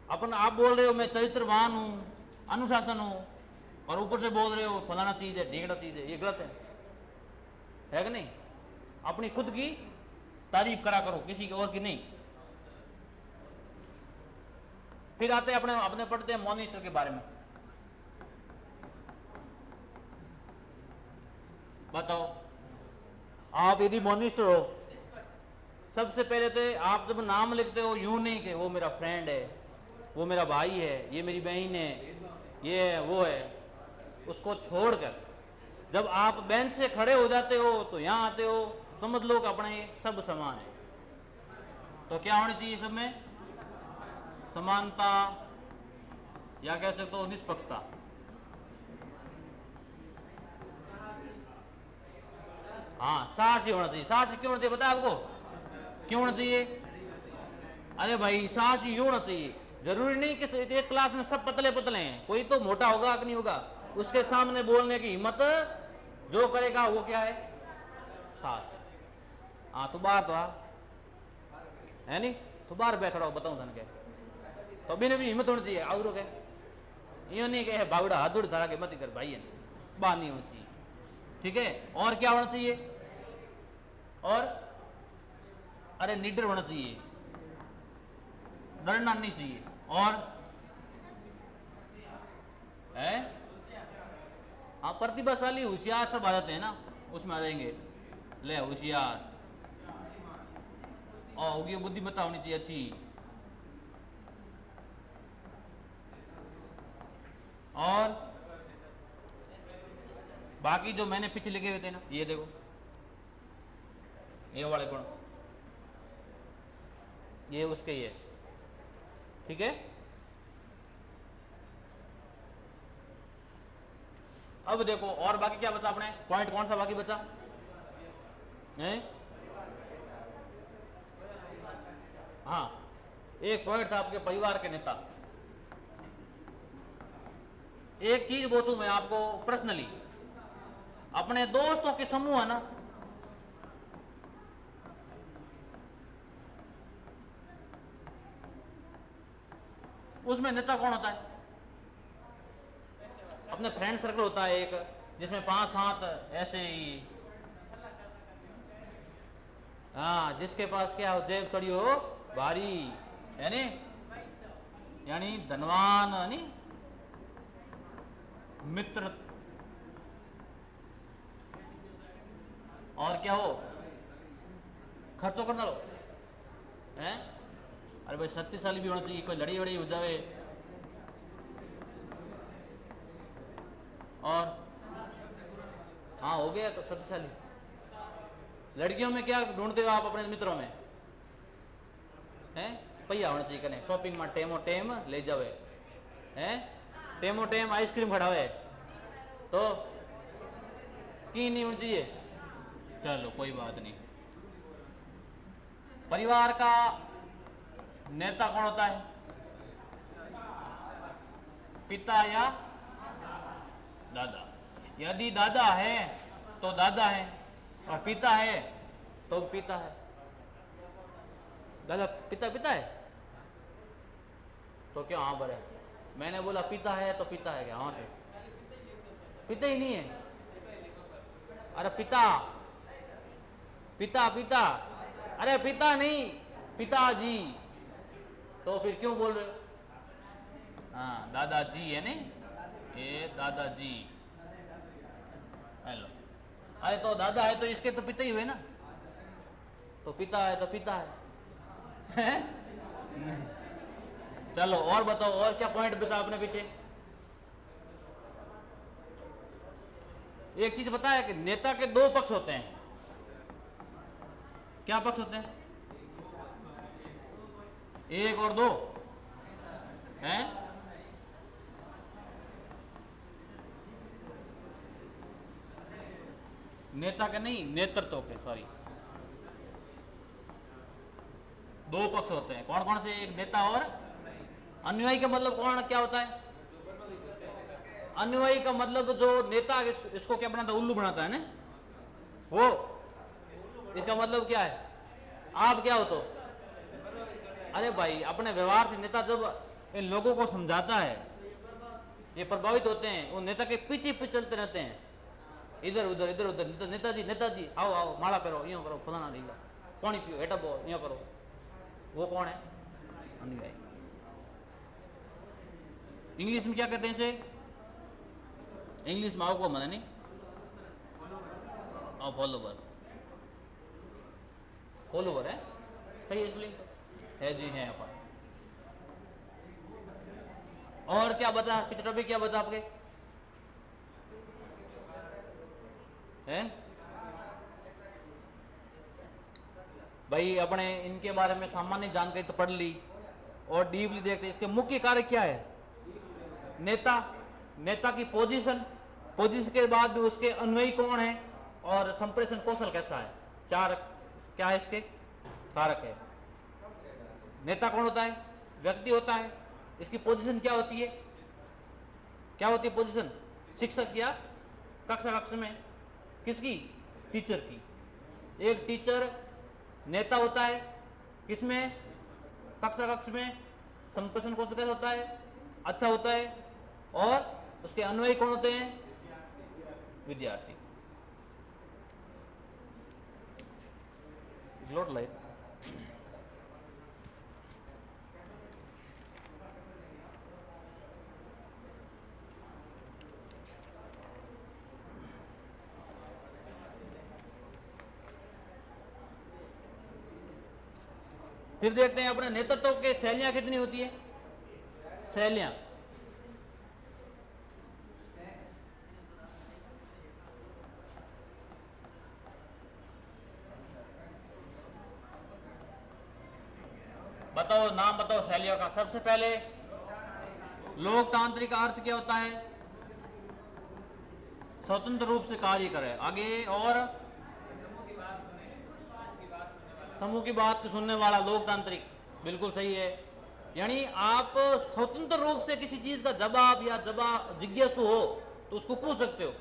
Speaker 1: अपन आप बोल रहे हो मैं चरित्रवान हूं, अनुशासन हूं, और ऊपर से बोल रहे हो फलाना चीज है, ढींगड़ा चीज है, ये गलत है कि नहीं। अपनी खुद की तारीफ करा करो, किसी की और की नहीं। फिर आते हैं अपने पढ़ते हैं मॉनिटर के बारे में। बताओ आप यदि मॉनिटर हो, सबसे पहले तो आप जब नाम लिखते हो यूं नहीं कि वो मेरा फ्रेंड है, वो मेरा भाई है, ये मेरी बहन है, ये है वो है, उसको छोड़कर जब आप बेंच से खड़े हो जाते हो तो यहां आते हो, समझ लो कि अपने सब समान है। तो क्या होनी चाहिए सब में? समानता, या कह सकते हो निष्पक्षता। हाँ साहसी होना चाहिए। साहसी क्यों होना चाहिए पता है आपको? क्यों होना चाहिए? अरे भाई साहसी यूं होना चाहिए, जरूरी नहीं कि एक क्लास में सब पतले पतले हैं, कोई तो मोटा होगा कि नहीं होगा, उसके सामने बोलने की हिम्मत जो करेगा वो क्या है? साहस। हाँ तो बात तो है नहीं, तो बाहर बैठ रहा हो, बताऊं धन के तो अभी ने भी हिम्मत होनी चाहिए। और के यूं नहीं कहे बावड़ा हाथ उड़ धरा के मत कर भाई, बात नहीं होनी चाहिए, ठीक है। और क्या होना चाहिए? और अरे निडर होना चाहिए, डरना नहीं चाहिए। और है हाँ प्रतिभाशाली होशियार सब आ जाते हैं ना, उसमें आ जाएंगे। ले होशियार और होगी बुद्धिमत्ता होनी चाहिए अच्छी। और बाकी जो मैंने पीछे लिखे हुए थे ना, ये देखो ये वाले गुण, ये उसके ही है, ठीक है। अब देखो और बाकी क्या बचा अपने पॉइंट, कौन सा बाकी बचा है? हाँ एक पॉइंट था आपके परिवार के नेता। एक चीज पूछूं मैं आपको पर्सनली, अपने दोस्तों के समूह है ना, उसमें नेता कौन होता है? अपने फ्रेंड सर्कल होता है एक, जिसमें 5-7 ऐसे ही, हाँ जिसके पास क्या हो, जेब थोड़ी हो भारी, यानी यानी धनवान, यानी मित्र, और क्या हो, खर्चों करना लो हैं। अरे भाई शक्तिशाली भी होना चाहिए, कोई लड़ी वड़ी हो जावे। और हाँ हो गया तो शक्तिशाली। लड़कियों में क्या ढूंढते हो आप अपने मित्रों में? हैं पैया होना चाहिए, कने शॉपिंग में टेमो टेम ले जावे, हैं टेमो टेम आइसक्रीम खड़ावे, तो की नहीं होनी चाहिए। चलो कोई बात नहीं। परिवार का नेता कौन होता है? पिता या दादा। यदि दादा है तो दादा है, और पिता है तो पिता है। दादा पिता पिता है तो क्या हाँ पर है, मैंने बोला पिता है तो पिता है क्या, हाँ से पिता ही नहीं है। अरे पिता पिता पिता, अरे पिता नहीं पिताजी, तो फिर क्यों बोल रहे हो? हाँ दादाजी है नहीं, ये दादाजी। हेलो, अरे तो दादा है तो इसके तो पिता ही हुए ना, तो पिता है तो पिता है, हैं? चलो और बताओ, और क्या पॉइंट बचा अपने पीछे? एक चीज पता है कि नेता के दो पक्ष होते हैं। क्या पक्ष होते हैं? एक और दो हैं? नेता के नहीं, नेतृत्व के, सॉरी, दो पक्ष होते हैं। कौन कौन से? एक नेता और अनुयायी। का मतलब कौन क्या होता है? अनुयायी का मतलब जो नेता इसको क्या बनाता है, उल्लू बनाता है ना वो। इसका मतलब क्या है? आप क्या हो तो, अरे भाई अपने व्यवहार से नेता जब इन लोगों को समझाता है, ये प्रभावित होते हैं, वो नेता के पीछे पीछे चलते रहते हैं, इधर उधर इधर उधर, नेताजी नेताजी आओ आओ, माला करो, यूं करो, फलाना ढीला, पानी पियो, हेटा बो, यूं करो। वो कौन है? अनुयायी। इंग्लिश में क्या कहते हैं इसे? इंग्लिश में आओ को मना नहीं, आओ फॉलोवर। फॉलोवर है सही स्पेलिंग है जी, है अपन। और क्या बचा पिछले टॉपिक, क्या बचा आपके हैं भाई? अपने इनके बारे में सामान्य जानकारी तो पढ़ ली और डीपली देखते इसके मुख्य कार्य क्या है। नेता, नेता की पोजीशन, पोजीशन के बाद भी उसके अनुयायी कौन है, और संप्रेषण कौशल कैसा है। चार क्या है इसके कारक है। नेता कौन होता है? व्यक्ति होता है। इसकी पोजीशन क्या होती है? क्या होती है पोजीशन? शिक्षक या कक्षा कक्ष में किसकी? टीचर की। एक टीचर नेता होता है किसमें? कक्षा कक्ष में। संप्रेषण कौशल कैसा होता है? अच्छा होता है। और उसके अनुयायी कौन होते हैं? विद्यार्थी। लोड लाइट फिर देखते हैं अपने नेतृत्व के शैलियां कितनी होती है। शैलियां बताओ, नाम बताओ शैलियों का। सबसे पहले लोकतांत्रिक का अर्थ क्या होता है? स्वतंत्र रूप से कार्य करे। आगे और समूह की बात सुनने वाला लोकतांत्रिक, बिल्कुल सही है। यानी आप स्वतंत्र रूप से किसी चीज का जवाब या जिज्ञासु हो तो उसको पूछ सकते हो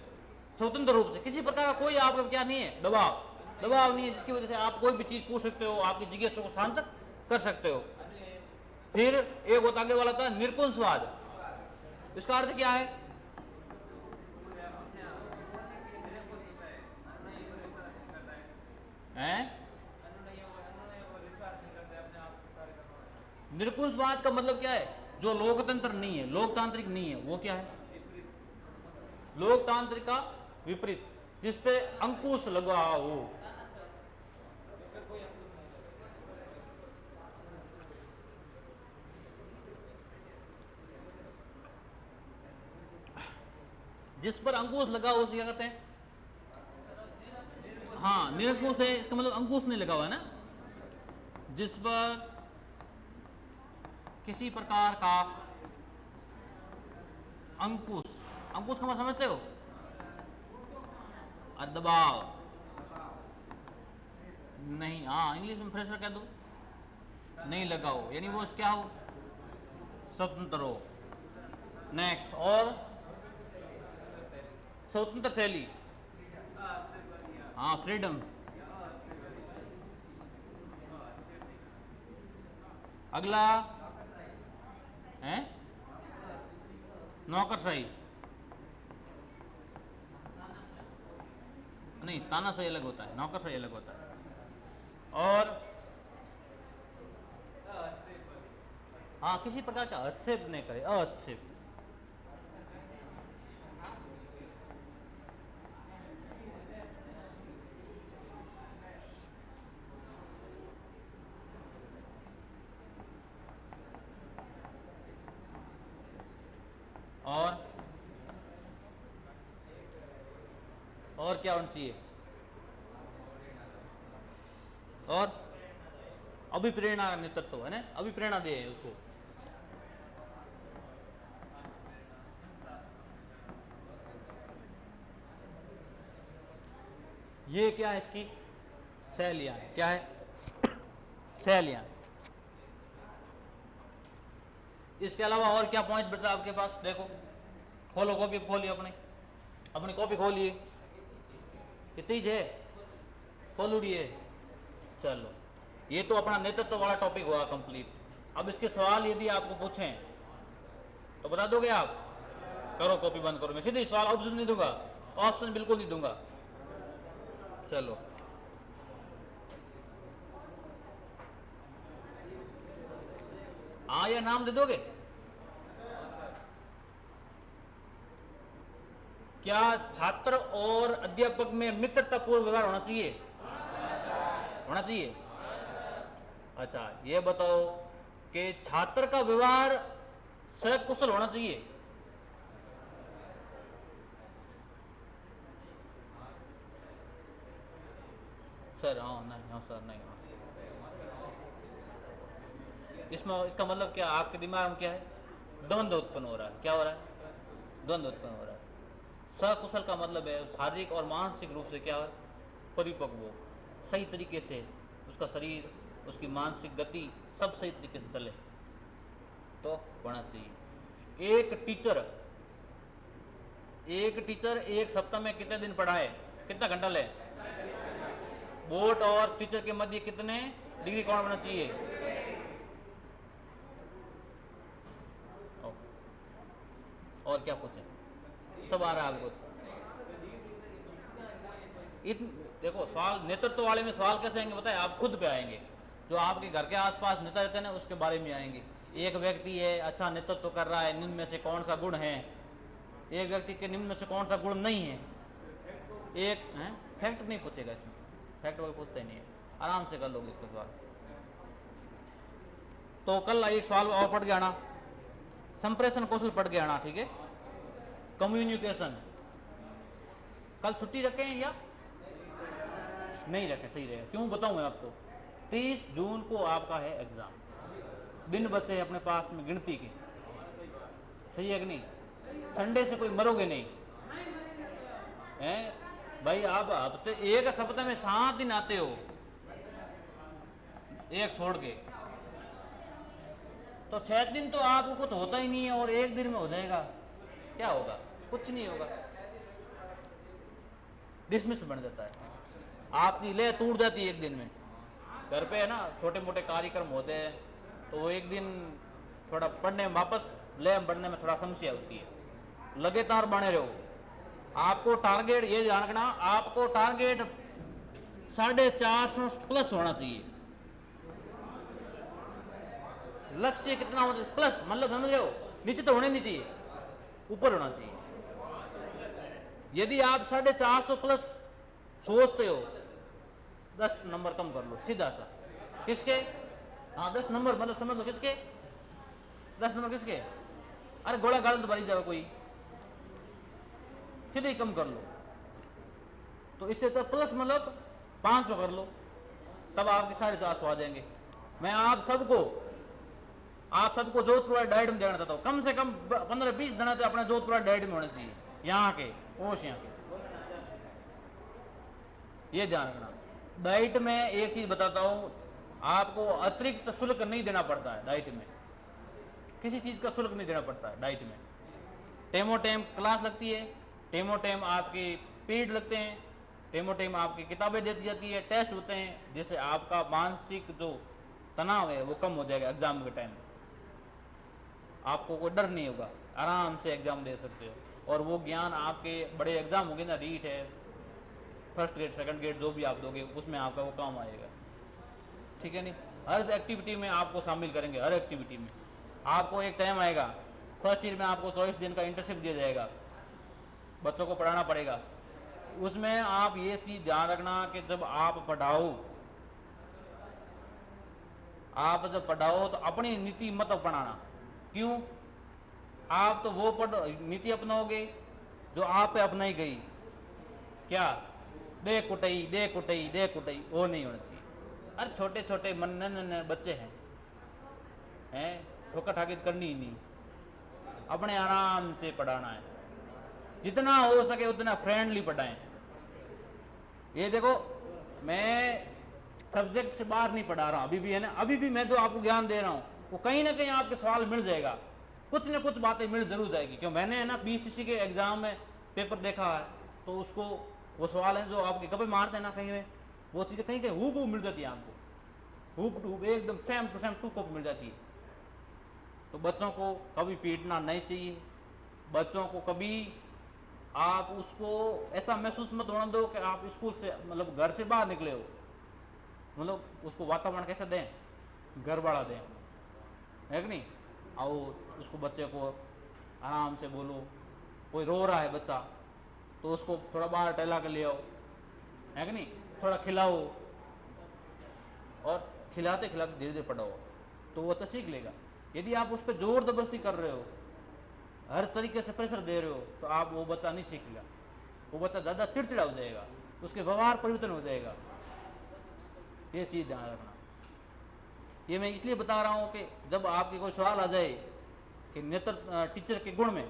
Speaker 1: स्वतंत्र रूप से। किसी प्रकार का कोई आपका क्या नहीं है, दबाव नहीं है, जिसकी वजह से आप कोई भी चीज पूछ सकते हो, आपकी जिज्ञासा को शांत कर सकते हो। फिर एक होता आगे वाला था निरकुशवाद। इसका अर्थ क्या है? निरकुशवाद का मतलब क्या है? जो लोकतंत्र नहीं है, लोकतांत्रिक नहीं है, वो क्या है? लोकतांत्रिक का विपरीत, जिसपे अंकुश लगा हो। जिस पर अंकुश लगा हो उसे क्या कहते हैं? हाँ, निरंकुश है, इसका मतलब अंकुश नहीं लगा हुआ है ना। जिस पर किसी प्रकार का अंकुश, अंकुश का मतलब समझते हो? दबाव नहीं, हाँ इंग्लिश में फ्रेशर कह दो, नहीं लगा हो, यानी वो क्या हो? स्वतंत्र हो। नेक्स्ट, और स्वतंत्र शैली, हाँ फ्रीडम। अगला है नौकरशाही, नहीं तानाशाही अलग होता है, नौकरशाही अलग होता है। और हाँ, किसी प्रकार का हस्तक्षेप नहीं करे, अहस्तक्षेप। और क्या होना चाहिए? और अभिप्रेरणा नेतृत्व है ना, अभिप्रेरणा दे उसको। ये क्या है इसकी शैलियां, क्या है शैलियां। इसके अलावा और क्या पॉइंट बचा आपके पास? देखो, खोलो कॉपी, खोलिए अपनी कॉपी खोलिए, कितनी है खोल उड़िए। चलो, ये तो अपना नेतृत्व वाला टॉपिक हुआ कंप्लीट। अब इसके सवाल यदि आपको पूछें तो बता दोगे आप? करो कॉपी बंद करो, मैं सीधे सवाल, ऑप्शन नहीं दूंगा, ऑप्शन बिल्कुल नहीं दूंगा। चलो, हाँ या नाम दे दोगे? क्या छात्र और अध्यापक में मित्रतापूर्ण व्यवहार होना चाहिए? होना चाहिए। अच्छा, ये बताओ कि छात्र का व्यवहार सकुशल होना चाहिए? सर हाँ, नहीं, हाँ सर, नहीं, हाँ। इसमें इसका मतलब क्या, आपके दिमाग में क्या है? द्वंद्व उत्पन्न हो रहा है। क्या हो रहा है? द्वंद्व उत्पन्न हो रहा है। सकुशल का मतलब है शारीरिक और मानसिक रूप से क्या है? परिपक्व हो, सही तरीके से उसका शरीर, उसकी मानसिक गति सब सही तरीके से चले तो होना चाहिए। एक टीचर एक सप्ताह में कितने दिन पढ़ाए, कितना घंटा ले? बोर्ड और टीचर के मध्य कितने डिग्री कोण होना चाहिए? और क्या पूछे? सब आ रहा है आपको? देखो, सवाल नेतृत्व वाले में सवाल कैसे आएंगे बताए? आप खुद पे आएंगे, जो आपके घर के आसपास नेता रहते हैं ना, उसके बारे में आएंगे। एक व्यक्ति है, अच्छा नेतृत्व कर रहा है, निम्न में से कौन सा गुण है? एक व्यक्ति के निम्न में से कौन सा गुण नहीं है? एक है फैक्ट नहीं पूछेगा इसमें, फैक्ट वही पूछते नहीं है, आराम से कर लोगे इसका सवाल। तो कल एक सवाल और पढ़ के आना, संप्रेषण कौशल पढ़ के आना, ठीक है? कम्युनिकेशन। कल छुट्टी रखें या नहीं रखें? सही रहेगा, क्यों बताऊं मैं आपको? 30 जून को आपका है एग्जाम, दिन बचे हैं अपने पास में गिनती के, सही है कि नहीं? संडे से कोई मरोगे नहीं हैं भाई। आप हफ्ते, एक सप्ताह में 7 दिन आते हो, एक छोड़ के, तो 6 दिन तो आपको कुछ होता ही नहीं है, और एक दिन में हो जाएगा, क्या होगा? कुछ नहीं होगा, डिसमिस बन जाता है, आपकी ले टूट जाती है एक दिन में। घर पे है ना, छोटे मोटे कार्यक्रम होते हैं, तो वो एक दिन थोड़ा पढ़ने में, वापस ले बढ़ने में थोड़ा समस्या होती है। लगातार बने रहो। आपको टारगेट ये ध्यान रखना, आपको टारगेट 450 प्लस होना चाहिए। लक्ष्य कितना होना चाहिए? प्लस, मतलब समझ रहे हो? नीचे तो होने नहीं चाहिए, ऊपर होना चाहिए। यदि आप 450 प्लस सोचते हो, 10 नंबर कम कर लो सीधा सा। किसके? हाँ, 10 नंबर, मतलब समझ लो किसके? 10 नंबर किसके? अरे गोला गाल तो भरी जाओ, कोई सीधे ही कम कर लो। तो इससे तो प्लस मतलब 500 कर लो, तब आपके 450 आ जाएंगे। मैं आप सबको जोधपुर डाइट में देना चाहता हूँ। कम से कम 15-20 जने तो अपने जोधपुर डाइट में होने चाहिए, यहाँ के ओश, यहाँ के। ये ध्यान रखना। डाइट में एक चीज बताता हूँ, आपको अतिरिक्त शुल्क नहीं देना पड़ता है डाइट में, किसी चीज का शुल्क नहीं देना पड़ता है डाइट में। टेमो टाइम क्लास लगती है, टेमो टाइम आपके पीरियड लगते हैं, टेमो टाइम आपकी किताबें दे दी जाती है, टेस्ट होते हैं, जिससे आपका मानसिक जो तनाव है वो कम हो जाएगा एग्जाम के टाइम। आपको कोई डर नहीं होगा, आराम से एग्जाम दे सकते हो। और वो ज्ञान आपके बड़े एग्जाम होंगे ना, रीट है, फर्स्ट ग्रेड सेकंड ग्रेड जो भी आप दोगे उसमें आपका वो काम आएगा। ठीक है नहीं, हर एक्टिविटी में आपको शामिल करेंगे, हर एक्टिविटी में। आपको एक टाइम आएगा फर्स्ट ईयर में आपको 24 दिन का इंटर्नशिप दिया जाएगा, बच्चों को पढ़ाना पड़ेगा। उसमें आप ये चीज़ ध्यान रखना कि जब आप पढ़ाओ, आप जब पढ़ाओ तो अपनी नीति मत अपनाना। क्यों? आप तो वो नीति अपनाओगे जो आप पे अपनाई गई। क्या? दे कुटई दे कुटई दे कुटई, वो नहीं होना चाहिए। अरे छोटे छोटे मन बच्चे हैं ठोका ठाकी करनी ही नहीं, अपने आराम से पढ़ाना है, जितना हो सके उतना फ्रेंडली पढ़ाएं। ये देखो, मैं सब्जेक्ट से बाहर नहीं पढ़ा रहा हूँ अभी भी, है ना। अभी भी मैं जो आपको ज्ञान दे रहा हूँ वो कहीं ना कहीं आपके सवाल मिल जाएगा, कुछ ना कुछ बातें मिल जरूर जाएगी। क्यों? मैंने है ना पीएचटीसी के एग्जाम में पेपर देखा है, तो उसको वो सवाल है जो आपके कभी मारते हैं ना कहीं में, वो चीज़ें कहीं कहीं हूब मिल जाती है आपको, हूब टू एकदम same to same to copy मिल जाती है। तो बच्चों को कभी पीटना नहीं चाहिए, बच्चों को कभी आप उसको ऐसा महसूस मत होने दो कि आप स्कूल से मतलब घर से बाहर निकले हो। मतलब उसको वातावरण कैसे दें, घर वाला दें, है कि नहीं। और उसको बच्चे को आराम से बोलो, कोई रो रहा है बच्चा तो उसको थोड़ा बाहर टहला कर ले आओ, है कि नहीं, थोड़ा खिलाओ, और खिलाते खिलाते धीरे धीरे पढ़ाओ तो वो बच्चा सीख लेगा। यदि आप उस पर जोर जबरदस्ती कर रहे हो, हर तरीके से प्रेशर दे रहे हो, तो आप वो बच्चा नहीं सीखेगा, वो बच्चा ज़्यादा चिड़चिड़ा हो जाएगा, उसके व्यवहार परिवर्तन हो जाएगा। ये चीज़ ध्यान रखना। ये मैं इसलिए बता रहा हूँ कि जब आपके कोई सवाल आ जाए कि नेतृत्व टीचर के गुण में,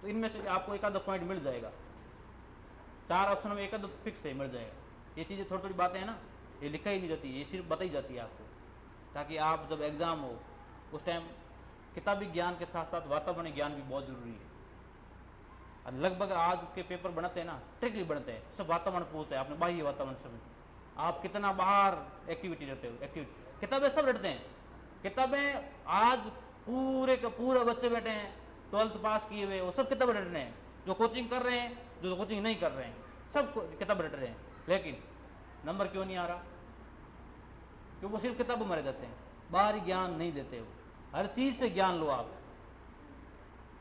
Speaker 1: तो इनमें से आपको एक आधा पॉइंट मिल जाएगा, 4 ऑप्शन में एक आधा फिक्स है, मिल जाएगा। ये चीज़ें थोड़ी थोड़ी बातें हैं ना, ये लिखा ही नहीं जाती, ये सिर्फ बताई जाती है आपको, ताकि आप जब एग्ज़ाम हो उस टाइम किताबी ज्ञान के साथ साथ वातावरण ज्ञान भी बहुत ज़रूरी है। और लगभग आज के पेपर बनते हैं ना, ट्रिकली बनते हैं, सब वातावरण पूछते हैं, आपने बाह्य वातावरण सब, आप कितना बाहर एक्टिविटी रहते हो, एक्टिविटी किताबें सब रटते हैं। किताबें आज पूरे के पूरे बच्चे बैठे हैं 12th पास किए हुए, वो सब किताबें रट रहे हैं, जो कोचिंग कर रहे हैं, जो कोचिंग नहीं कर रहे हैं, सब किताब रट रहे हैं। लेकिन नंबर क्यों नहीं आ रहा? क्योंकि वो सिर्फ किताबों में रह जाते हैं, बाहरी ज्ञान नहीं देते हो। हर चीज़ से ज्ञान लो आप।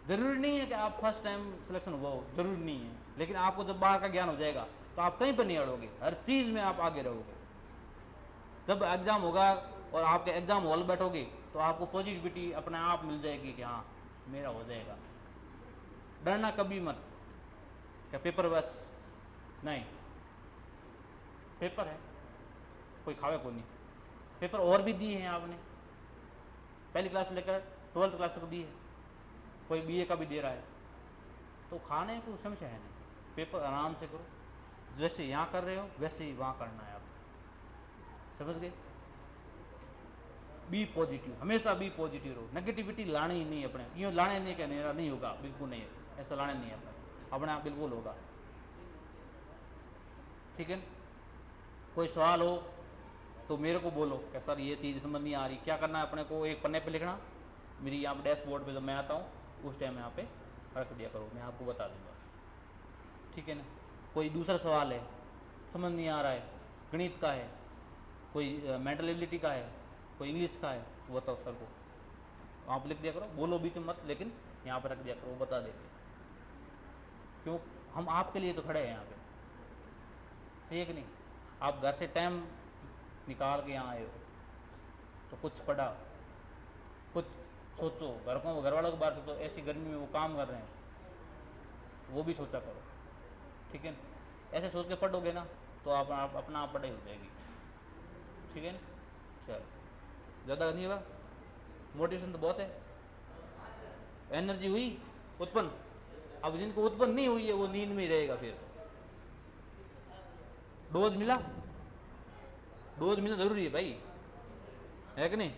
Speaker 1: ज़रूरी नहीं है कि आप फर्स्ट टाइम सिलेक्शन हुआ हो, ज़रूरी नहीं है, लेकिन आपको जब बाहर का ज्ञान हो जाएगा तो आप कहीं पर नहीं अड़ोगे, हर चीज़ में आप आगे रहोगे। जब एग्ज़ाम होगा और आपके एग्ज़ाम हॉल बैठोगे तो आपको पॉजिटिविटी अपने आप मिल जाएगी कि हाँ मेरा हो जाएगा। डरना कभी मत क्या पेपर बस नहीं, पेपर है, कोई खावे को नहीं। पेपर और भी दिए हैं आपने, पहली क्लास से लेकर 12th क्लास तक दिए है, कोई बीए का भी दे रहा है, तो खाने को समस्या है नहीं। पेपर आराम से करो, जैसे यहाँ कर रहे हो वैसे ही वहाँ करना है आप, समझ गए। बी पॉजिटिव, हमेशा बी पॉजिटिव रहो, नेगेटिविटी लाने ही नहीं अपने, यूँ लाने नहीं कहने नहीं होगा, बिल्कुल नहीं, ऐसा लाने नहीं है अपने आप बिल्कुल होगा। ठीक है, कोई सवाल हो तो मेरे को बोलो कि सर ये चीज़ समझ नहीं आ रही, क्या करना है अपने को, एक पन्ने पे लिखना, मेरी यहाँ डैशबोर्ड पे जब मैं आता हूँ उस टाइम यहाँ पे रख दिया करो, मैं आपको बता दूँगा। ठीक है ना। कोई दूसरा सवाल है समझ नहीं आ रहा है, गणित का है, कोई मेंटल एबिलिटी का है, कोई इंग्लिश का है, तो बताओ सर को, आप लिख दिया करो, बोलो बीच में मत, लेकिन यहाँ पर रख दिया करो, वो बता देंगे। क्यों? हम आपके लिए तो खड़े हैं यहाँ पे, सही है कि नहीं। आप घर से टाइम निकाल के यहाँ आए हो तो कुछ पढ़ा, कुछ सोचो, घर वालों के बारे में सोचो, ऐसी गर्मी में वो काम कर रहे हैं वो भी सोचा करो। ठीक है, ऐसे सोच के पढ़ोगे ना तो आप अपना आप पढ़ाई हो जाएगी। ठीक है, चलो ज़्यादा नहीं होगा, मोटिवेशन तो बहुत है, एनर्जी हुई उत्पन्न। अब जिनको उत्पन्न नहीं हुई है वो नींद में ही रहेगा, फिर डोज मिला, डोज मिलना जरूरी है भाई, है कि नहीं।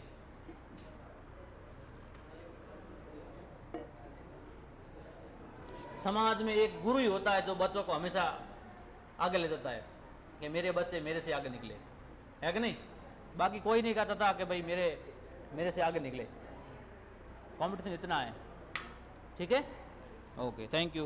Speaker 1: समाज में एक गुरु ही होता है जो बच्चों को हमेशा आगे ले जाता है कि मेरे बच्चे मेरे से आगे निकले, है कि नहीं। बाकी कोई नहीं कहता था कि भाई मेरे से आगे निकले। कंपटीशन इतना है। ठीक है, ओके, थैंक यू।